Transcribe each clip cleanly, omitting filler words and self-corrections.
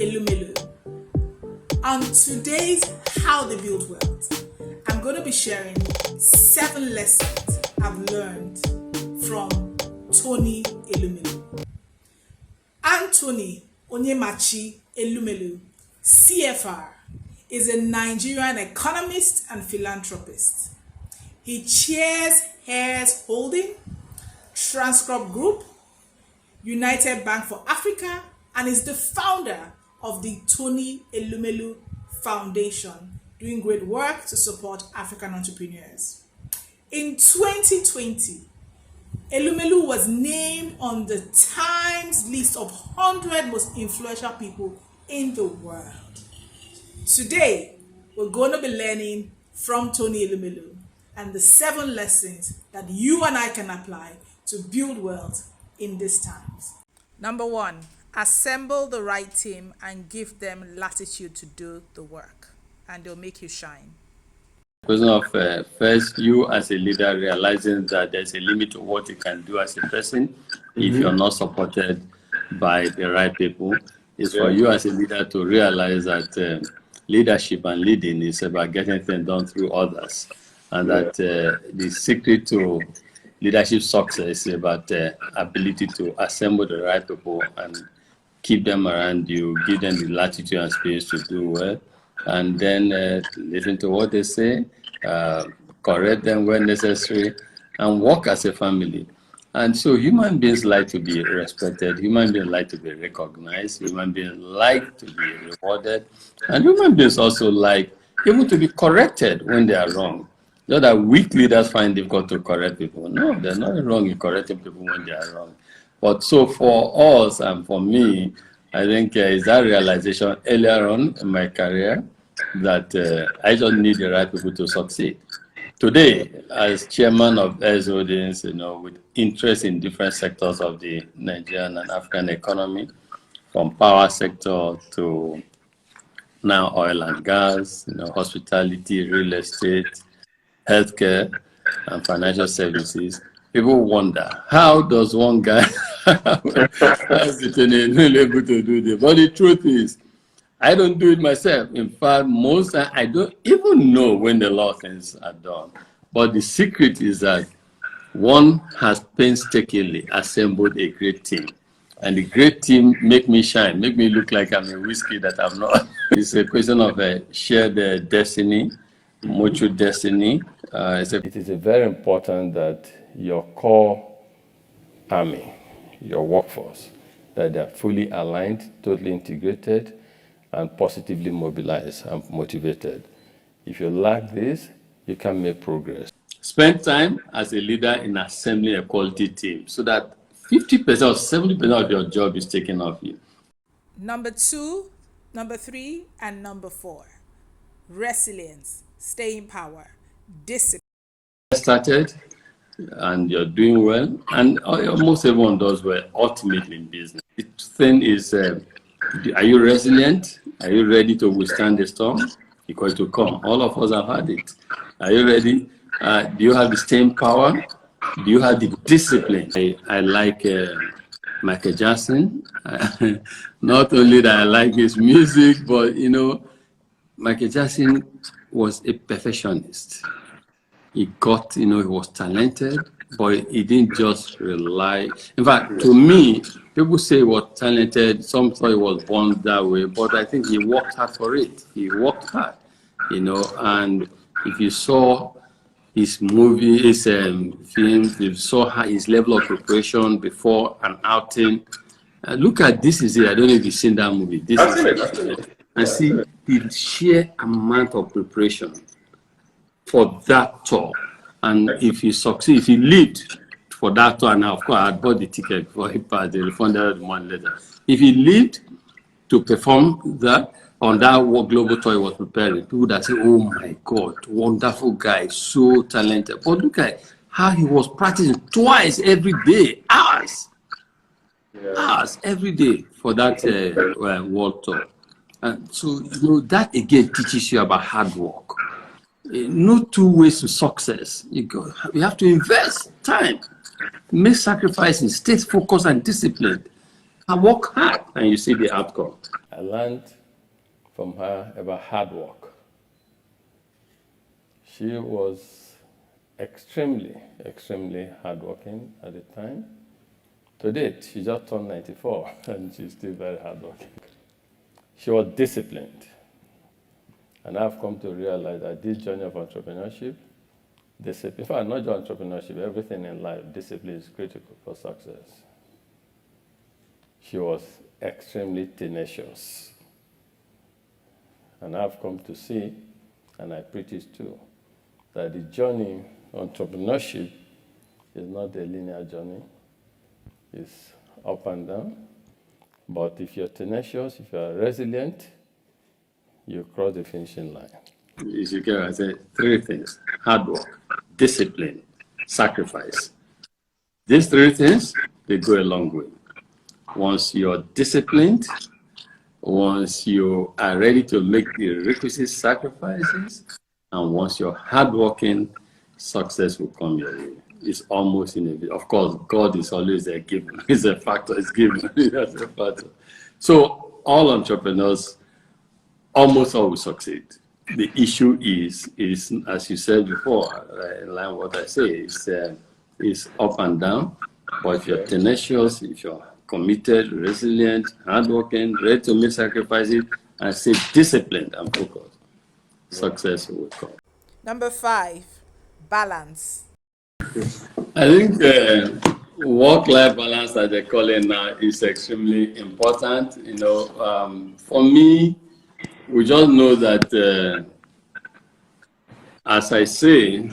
Elumelu. On today's How They Build Wealth, I'm going to be sharing 7 lessons I've learned from Tony Elumelu. Anthony Onyemachi Elumelu, CFR, is a Nigerian economist and philanthropist. He chairs Heirs Holding, Transcorp Group, United Bank for Africa, and is the founder of the Tony Elumelu Foundation, doing great work to support African entrepreneurs. In 2020, Elumelu was named on the Times list of 100 most influential people in the world. Today, we're going to be learning from Tony Elumelu and the 7 lessons that you and I can apply to build wealth in these times. Number 1, assemble the right team and give them latitude to do the work, and they'll make you shine. Question of first, you as a leader realizing that there's a limit to what you can do as a person if you're not supported by the right people. It's for you as a leader to realize that leadership and leading is about getting things done through others, and that the secret to leadership success is about the ability to assemble the right people and keep them around you, give them the latitude and space to do well, and then listen to what they say, correct them when necessary, and work as a family. And so human beings like to be respected, human beings like to be recognized, human beings like to be rewarded, and human beings also like even to be corrected when they are wrong. Not that weak leaders find it difficult to correct people. No, there's nothing wrong in correcting people when they are wrong. But so for us and for me, I think is that realization earlier on in my career that I just need the right people to succeed. Today, as chairman of Heirs Holdings, with interest in different sectors of the Nigerian and African economy, from power sector to now oil and gas, hospitality, real estate, healthcare, and financial services, people wonder, how does one guy able to do this? But the truth is, I don't do it myself. In fact, most times I don't even know when the law things are done. But the secret is that one has painstakingly assembled a great team. And the great team make me shine, make me look like I'm a whiskey that I'm not. It's a question of a shared destiny, mutual destiny. It is very important that your core army, your workforce, that they're fully aligned, totally integrated, and positively mobilized and motivated. If you lack this, you can make progress. Spend time as a leader in assembling a quality team so that 50% or 70% of your job is taken off you. Number 2, number 3, and number 4. Resilience, staying power, discipline. Started and you're doing well, and almost everyone does well ultimately in business. The thing is, are you resilient? Are you ready to withstand the storm? Because to come, all of us have had it. Are you ready? Do you have the staying power? Do you have the discipline? I like Michael Jackson. Not only that I like his music, but Michael Jackson was a perfectionist. He got, he was talented, but he didn't just rely. In fact, to me, people say he was talented. Some thought he was born that way, but I think he worked hard for it. He worked hard, and if you saw his movie, his films, you saw his level of preparation before an outing. Look at This Is It. I don't know if you've seen that movie. This Is It. And see the sheer amount of preparation for that tour. And if you succeed, if you lived for that tour, now of course I had bought the ticket before he passed, they refunded the money later. If he lived to perform that on that global tour he was preparing, people would have said, oh my God, wonderful guy, so talented. But look at how he was practicing twice every day, hours every day for that world tour. And so, that again teaches you about hard work. No 2 ways to success. You have to invest time, make sacrifices, stay focused and disciplined, and work hard, and you see the outcome. learned from her about hard work. She was extremely, extremely hardworking at the time. To date, she just turned 94 and she's still very hardworking. She was disciplined. And I've come to realize that this journey of entrepreneurship, discipline, in fact, not just entrepreneurship, everything in life, discipline is critical for success. She was extremely tenacious. And I've come to see, and I preach it too, that the journey of entrepreneurship is not a linear journey. It's up and down. But if you're tenacious, if you're resilient, you cross the finishing line. As you can say, three things: hard work, discipline, sacrifice. These three things, they go a long way. Once you're disciplined, once you are ready to make the requisite sacrifices, and once you're hardworking, success will come your way. It's almost inevitable. Of course, God is always a given. It's a factor, it's given. That's a factor. So all entrepreneurs almost always succeed. The issue is as you said before, in line with what I say, is up and down. But if you're tenacious, if you're committed, resilient, hardworking, ready to make sacrifices, and stay disciplined and focused, success will come. Number 5, balance. I think work-life balance, as they call it now, is extremely important. For me, we just know that, as I say,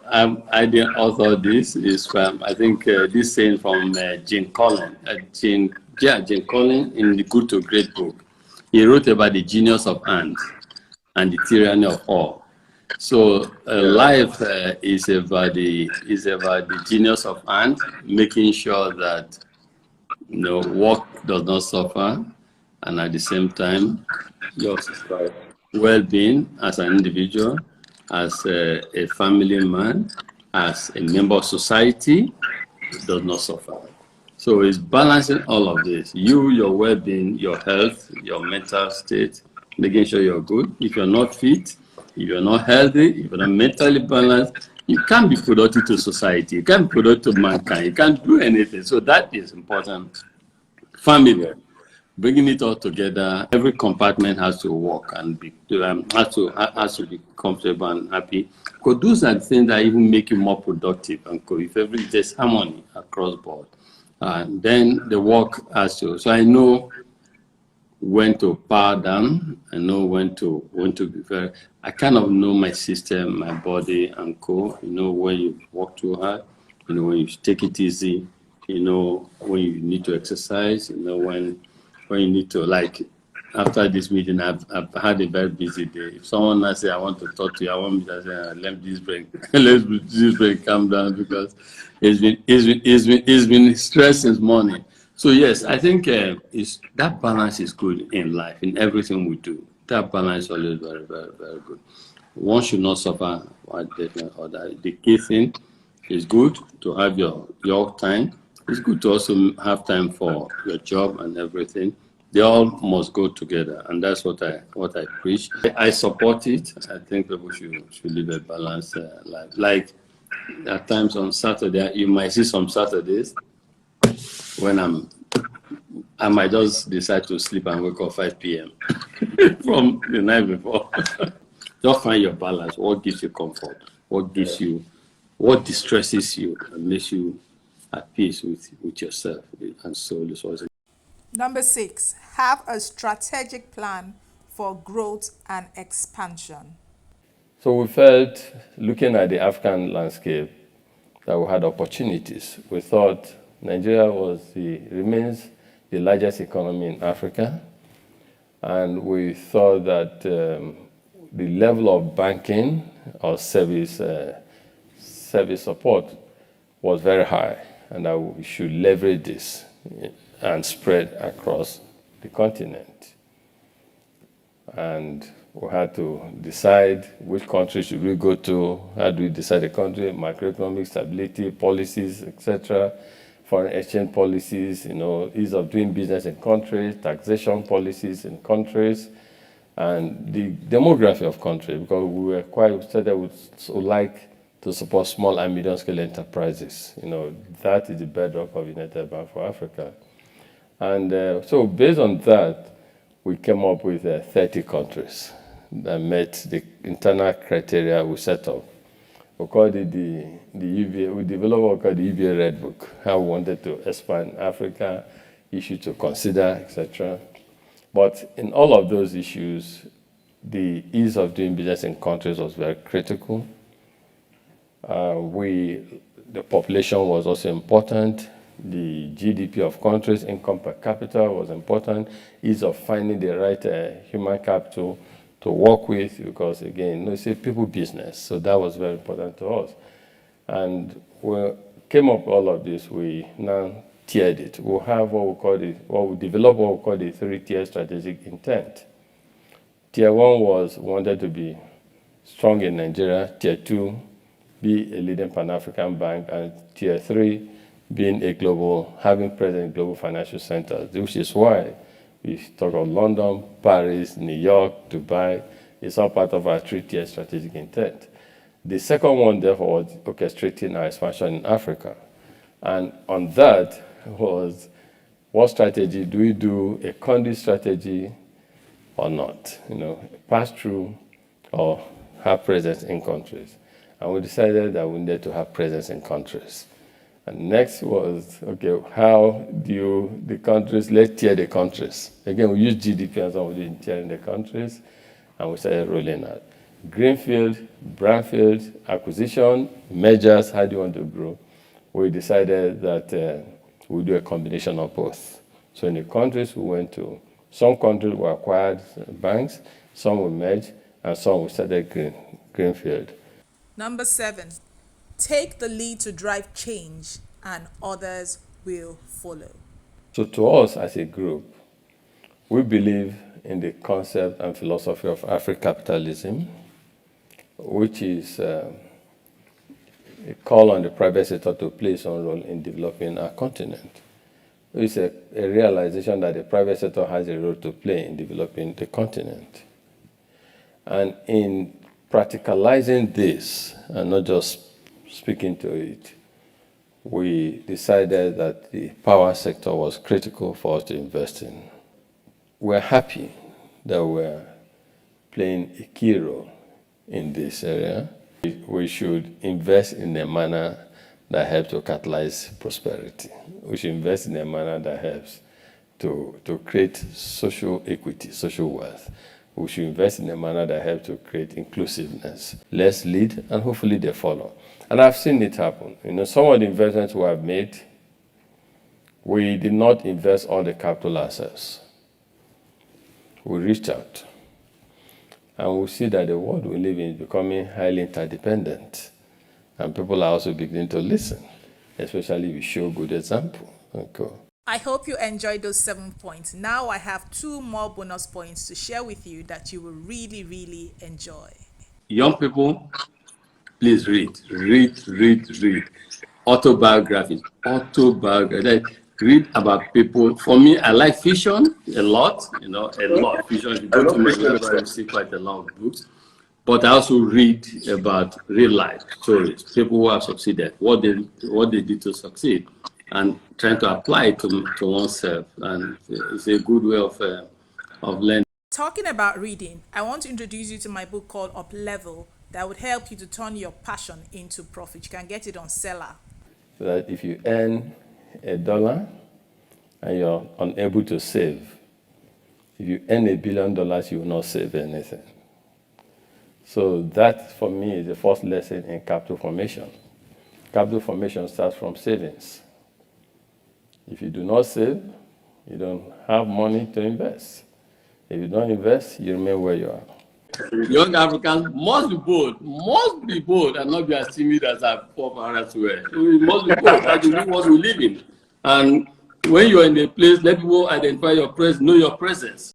I didn't author this. Is from, I think, this saying from Gene Collins. Gene Collins in the Good to Great book. He wrote about the genius of ants and the tyranny of all. So life is about the genius of ants, making sure that work does not suffer, and at the same time, your well-being as an individual, as a family man, as a member of society, does not suffer. So it's balancing all of this. Your well-being, your health, your mental state, making sure you're good. If you're not fit, if you're not healthy, if you're not mentally balanced, you can't be productive to society. You can't be productive to mankind. You can't do anything. So that is important. Family, bringing it all together. Every compartment has to work and has to be comfortable and happy. Because those are things that even make you more productive. And if there's harmony across board, and then the work has to. So I know when to power down. I know when to be very. I kind of know my system, my body, and when you work too hard. When you take it easy. When you need to exercise. When you need to, like, after this meeting, I've had a very busy day. If someone now say, I want to talk to you, I want me to say, let this brain calm down, because it's been stressed since morning. So yes, I think that balance is good in life, in everything we do. That balance is always very, very, very good. One should not suffer one definite other. The key thing is good to have your time. It's good to also have time for your job and everything. They all must go together, and that's what I preach. I support it. I think people should live a balanced life. Like at times on Saturday, you might see some Saturdays when I might just decide to sleep and wake up 5 p.m. from the night before. Just find your balance. What gives you comfort? What distresses you and makes you at peace with yourself and soul. Number 6, have a strategic plan for growth and expansion. So we felt, looking at the African landscape, that we had opportunities. We thought Nigeria remains the largest economy in Africa, and we thought that the level of banking or service support was very high, and that we should leverage this and spread across the continent. And we had to decide which country should we go to, how do we decide the country, macroeconomic stability, policies, etc. foreign exchange policies, ease of doing business in countries, taxation policies in countries, and the demography of countries, because we were would like to support small and medium-scale enterprises. That is the bedrock of United Bank for Africa. And so based on that, we came up with 30 countries that met the internal criteria we set up. We called it the UBA. We developed what we called the UBA Red Book, how we wanted to expand Africa, issues to consider, etc. But in all of those issues, the ease of doing business in countries was very critical. The population was also important. The GDP of countries, income per capita was important. Ease of finding the right human capital to work with, because again, it's a people business. So that was very important to us. And we came up with all of this. We now tiered it. We have we developed what we call the 3-tier strategic intent. Tier 1 was wanted to be strong in Nigeria. Tier 2, be a leading Pan-African bank, and Tier 3, being having presence in global financial centers, which is why we talk of London, Paris, New York, Dubai. It's all part of our 3-tier strategic intent. The second one, therefore, was orchestrating our expansion in Africa. And on that was, what strategy do we do? A conduit strategy or not? Pass through or have presence in countries. And we decided that we needed to have presence in countries. And next was, how do the countries, let's tier the countries. Again, we use GDP and some of the tiering the countries, and we started rolling out. Greenfield, brownfield, acquisition, mergers, how do you want to grow? We decided that we'll do a combination of both. So in the countries we went to, some countries we acquired banks, some we merged, and some we started greenfield. Number 7, take the lead to drive change and others will follow. So to us as a group, we believe in the concept and philosophy of Afro-capitalism, which is a call on the private sector to play its own role in developing our continent. It's a realization that the private sector has a role to play in developing the continent. And in practicalizing this, and not just speaking to it, we decided that the power sector was critical for us to invest in. We're happy that we're playing a key role in this area. We should invest in a manner that helps to catalyze prosperity. We should invest in a manner that helps to create social equity, social wealth. We should invest in a manner that helps to create inclusiveness. Let's lead, and hopefully they follow. And I've seen it happen. Some of the investments we have made, we did not invest all the capital ourselves. We reached out. And we see that the world we live in is becoming highly interdependent. And people are also beginning to listen, especially if we show good example. Okay. I hope you enjoyed those 7 points. Now I have 2 more bonus points to share with you that you will really, really enjoy. Young people, please read. Autobiographies. Read about people. For me, I like fiction a lot, a lot of fiction. If you go to my library, you see quite a lot of books. But I also read about real life stories, people who have succeeded, what they did to succeed, and trying to apply it to oneself. And it's a good way of learning. Talking about reading, I want to introduce you to my book called Up Level that would help you to turn your passion into profit. You can get it on Seller. So that if you earn $1 and you're unable to save, if you earn $1 billion, you will not save anything. So that, for me, is the first lesson in capital formation. Capital formation starts from savings. If you do not save, you don't have money to invest. If you don't invest, you remain where you are. Young Africans must be bold, and not be as timid as our forefathers were. We must be bold. That is what we live in. And when you are in a place, let people identify your presence, know your presence.